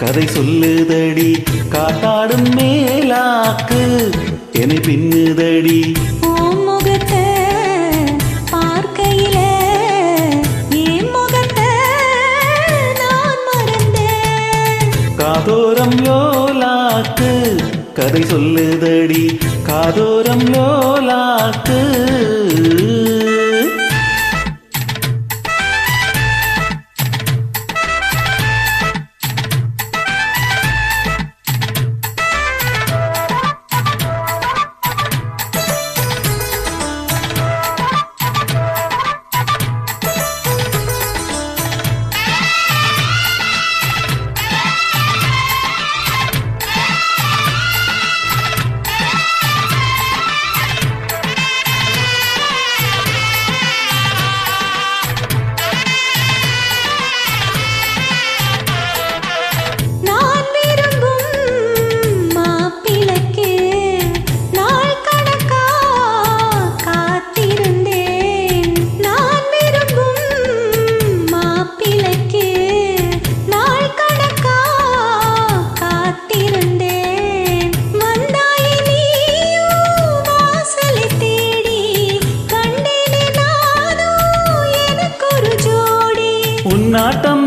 கதை சொல்லுதடி காத்தாடும் மேலாக்கு என்னை பின்னுதடி முகத்தை பார்க்கையில என் முகத்தை நான் மறந்தேன். காதோரம் லோலாக்கு கதை சொல்லுதடி காதோரம் லோலாக்கு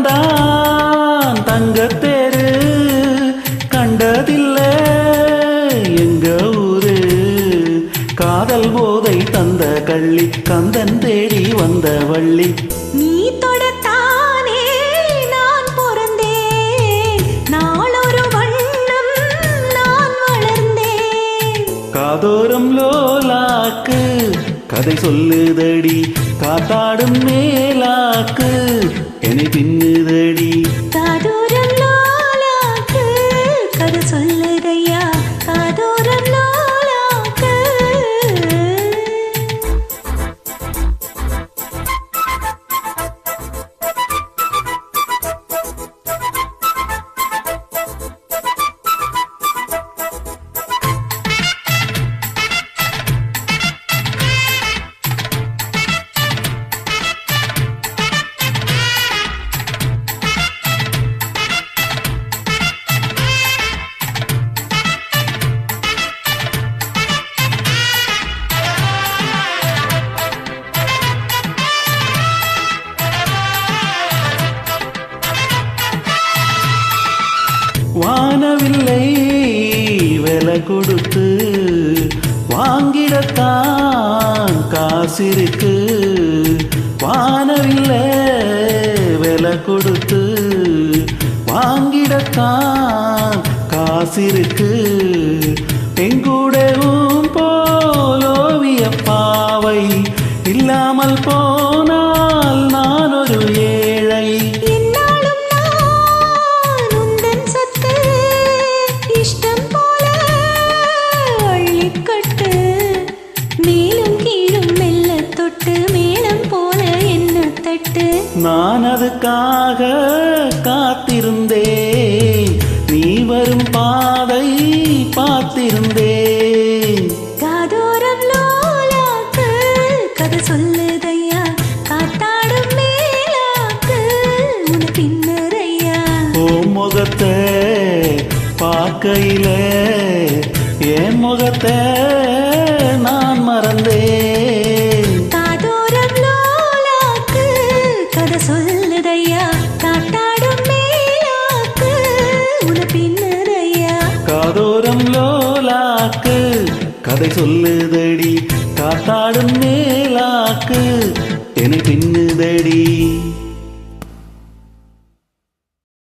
உன்னாட்டம்தான் தங்கத்தேரு கண்டதில்லை எங்க ஊரு காதல் போதை தந்த கள்ளி கந்தன் தேடி வந்த வள்ளி நீ தொடத்தானே நான் பிறந்தேன் நாளொரு வண்ணம் நான் வளர்ந்தேன். காதோரம் லோலாக்கு கதை சொல்லுதடி காத்தாடும் மேலாக்கு என்னை பின்னுதடி காதோரம் லோலாக்கு கதை சொல்லுதையா காதோரம் லோலாக்கு. வானவில்லை விலை கொடுத்து வாங்கிடத்தான் காசிருக்கு வானவில்லை விலை கொடுத்து வாங்கிடத்தான் காசிருக்கு எங்கூடவும் போலோவிய பாவை இல்லாமல் போனால் நான் ஒரு ஏழை. நான் அதுக்காக காத்திருந்தேன் நீ வரும் பாதை பார்த்திருந்தேன். காதோரம் லோலாக்கு கதை சொல்லுதையா காத்தாடும் மேலாக்கு உன பின்னரையா. ஓ முகத்தை பார்க்கையில என் முகத்தை நான் மறந்தேன். காதோரம் லோலாக்கு கதை சொல்லுதையா காத்தாடும் மேலாக்கு உன பின்னரையா. காதோரம் லோலாக்கு கதை சொல்லுதடி காத்தாடும் மேலாக்கு என்னை பின்னுதடி.